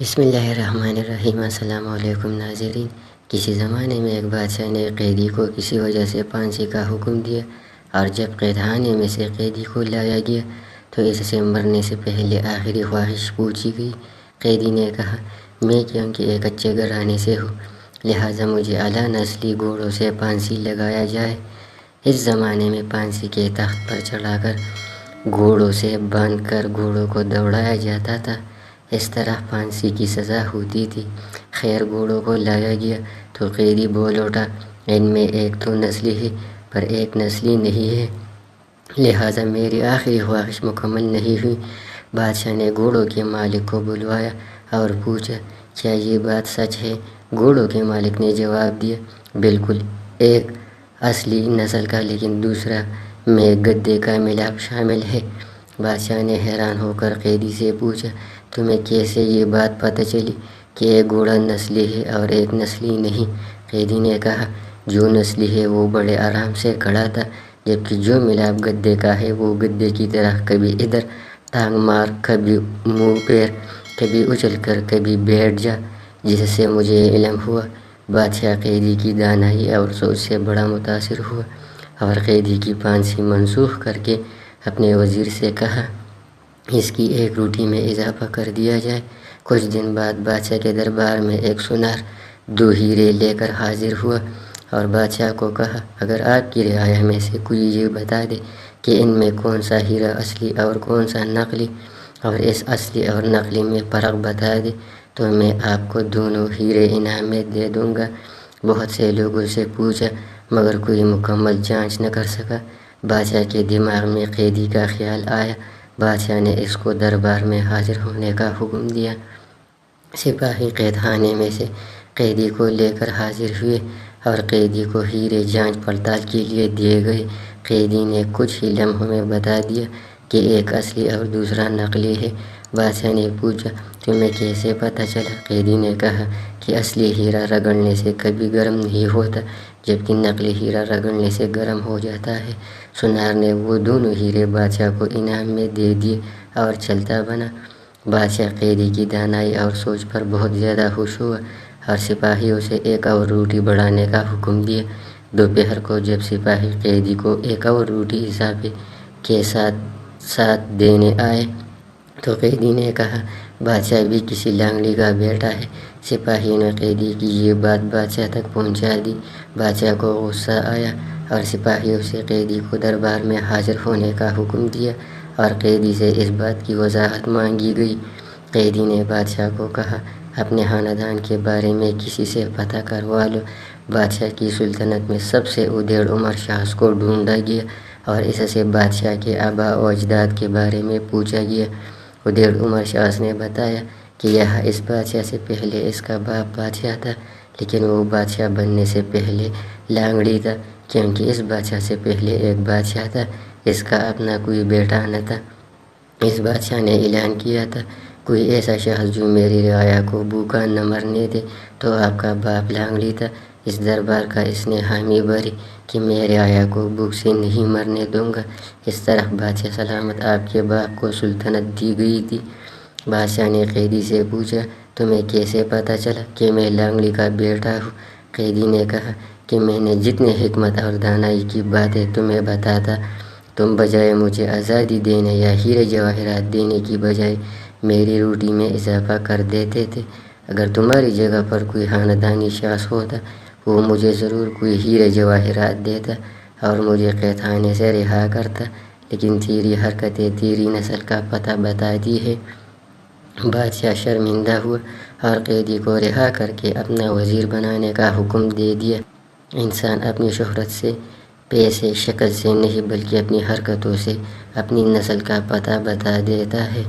بسم اللہ الرحمن الرحیم۔ السلام علیکم ناظرین۔ کسی زمانے میں ایک بادشاہ نے قیدی کو کسی وجہ سے پھانسی کا حکم دیا، اور جب قید خانے میں سے قیدی کو لایا گیا تو اس سے مرنے سے پہلے آخری خواہش پوچھی گئی۔ قیدی نے کہا، میں کیونکہ ایک اچھے گھرانے سے ہوں، لہٰذا مجھے اعلیٰ نسلی گھوڑوں سے پھانسی لگایا جائے۔ اس زمانے میں پھانسی کے تخت پر چڑھا کر گھوڑوں سے باندھ کر گھوڑوں کو دوڑایا جاتا تھا۔ اس طرح پھانسی کی سزا ہوتی تھی۔ خیر، گھوڑوں کو لایا گیا تو قیدی بول اٹھا، ان میں ایک تو نسلی ہے پر ایک نسلی نہیں ہے، لہٰذا میری آخری خواہش مکمل نہیں ہوئی۔ بادشاہ نے گھوڑوں کے مالک کو بلوایا اور پوچھا، کیا یہ بات سچ ہے؟ گھوڑوں کے مالک نے جواب دیا، بالکل، ایک اصلی نسل کا لیکن دوسرا میں گدھے کا ملاپ شامل ہے۔ بادشاہ نے حیران ہو کر قیدی سے پوچھا، تمہیں کیسے یہ بات پتہ چلی کہ ایک گھوڑا نسلی ہے اور ایک نسلی نہیں؟ قیدی نے کہا، جو نسلی ہے وہ بڑے آرام سے کھڑا تھا، جبکہ جو ملاپ گدھے کا ہے وہ گدھے کی طرح کبھی ادھر ٹانگ مار، کبھی منہ پیر، کبھی اچھل کر، کبھی بیٹھ جا، جس سے مجھے علم ہوا۔ بادشاہ قیدی کی دانائی اور سوچ سے بڑا متاثر ہوا اور قیدی کی پھانسی منسوخ کر کے اپنے وزیر سے کہا، اس کی ایک روٹی میں اضافہ کر دیا جائے۔ کچھ دن بعد بادشاہ کے دربار میں ایک سونار 2 ہیرے لے کر حاضر ہوا اور بادشاہ کو کہا، اگر آپ کی رعایا میں سے کوئی یہ بتا دے کہ ان میں کون سا ہیرا اصلی اور کون سا نقلی، اور اس اصلی اور نقلی میں فرق بتا دے تو میں آپ کو دونوں ہیرے انعام میں دے دوں گا۔ بہت سے لوگوں سے پوچھا مگر کوئی مکمل جانچ نہ کر سکا۔ بادشاہ کے دماغ میں قیدی کا خیال آیا۔ بادشاہ نے اس کو دربار میں حاضر ہونے کا حکم دیا۔ سپاہی قید خانے میں سے قیدی کو لے کر حاضر ہوئے اور قیدی کو ہیرے جانچ پڑتال کے لیے دیے گئے۔ قیدی نے کچھ ہی لمحوں میں بتا دیا کہ ایک اصلی اور دوسرا نقلی ہے۔ بادشاہ نے پوچھا، تمہیں کیسے پتہ چلا؟ قیدی نے کہا کہ اصلی ہیرا رگڑنے سے کبھی گرم نہیں ہوتا، جبکہ نقلی ہیرا رگڑنے سے گرم ہو جاتا ہے۔ سونار نے وہ دونوں ہیرے بادشاہ کو انعام میں دے دیے اور چلتا بنا۔ بادشاہ قیدی کی دانائی اور سوچ پر بہت زیادہ خوش ہوا اور سپاہیوں سے ایک اور روٹی بڑھانے کا حکم دیا۔ دوپہر کو جب سپاہی قیدی کو ایک اور روٹی اضافے کے ساتھ ساتھ دینے آئے تو قیدی نے کہا، بادشاہ بھی کسی لانگڑی کا بیٹا ہے۔ سپاہی نے قیدی کی یہ بات بادشاہ تک پہنچا دی۔ بادشاہ کو غصہ آیا اور سپاہیوں سے قیدی کو دربار میں حاضر ہونے کا حکم دیا اور قیدی سے اس بات کی وضاحت مانگی گئی۔ قیدی نے بادشاہ کو کہا، اپنے خاندان کے بارے میں کسی سے پتہ کروا لو۔ بادشاہ کی سلطنت میں سب سے ادھیڑ عمر شخص کو ڈھونڈا گیا اور اس سے بادشاہ کے آباء و اجداد کے بارے میں پوچھا گیا۔ ادھیڑ عمر شخص نے بتایا کہ یہ اس بادشاہ سے پہلے اس کا باپ بادشاہ تھا، لیکن وہ بادشاہ بننے سے پہلے لانگڑی تھا، کیونکہ اس بادشاہ سے پہلے ایک بادشاہ تھا، اس کا اپنا کوئی بیٹا نہ تھا۔ اس بادشاہ نے اعلان کیا تھا، کوئی ایسا شخص جو میری رعایا کو بھوکا نہ مرنے دے تو آپ کا باپ لانگڑی تھا۔ اس دربار کا اس نے حامی بھری کہ میں رعایا کو بھوک سے نہیں مرنے دوں گا۔ اس طرح بادشاہ سلامت آپ کے باپ کو سلطنت دی گئی تھی۔ بادشاہ نے قیدی سے پوچھا، تمہیں کیسے پتہ چلا کہ میں لانگڑی کا بیٹا ہوں؟ قیدی نے کہا کہ میں نے جتنے حکمت اور دانائی کی باتیں تمہیں بتاتا، تم بجائے مجھے آزادی دینے یا ہیرے جواہرات دینے کی بجائے میری روٹی میں اضافہ کر دیتے تھے۔ اگر تمہاری جگہ پر کوئی خاندانی شخص ہوتا، وہ مجھے ضرور کوئی ہیرے جواہرات دیتا اور مجھے قید خانے سے رہا کرتا، لیکن تیری حرکتیں تیری نسل کا پتہ بتاتی ہے۔ بادشاہ شرمندہ ہوا اور قیدی کو رہا کر کے اپنا وزیر بنانے کا حکم دے دیا۔ انسان اپنی شہرت سے، پیسے، شکل سے نہیں بلکہ اپنی حرکتوں سے اپنی نسل کا پتہ بتا دیتا ہے۔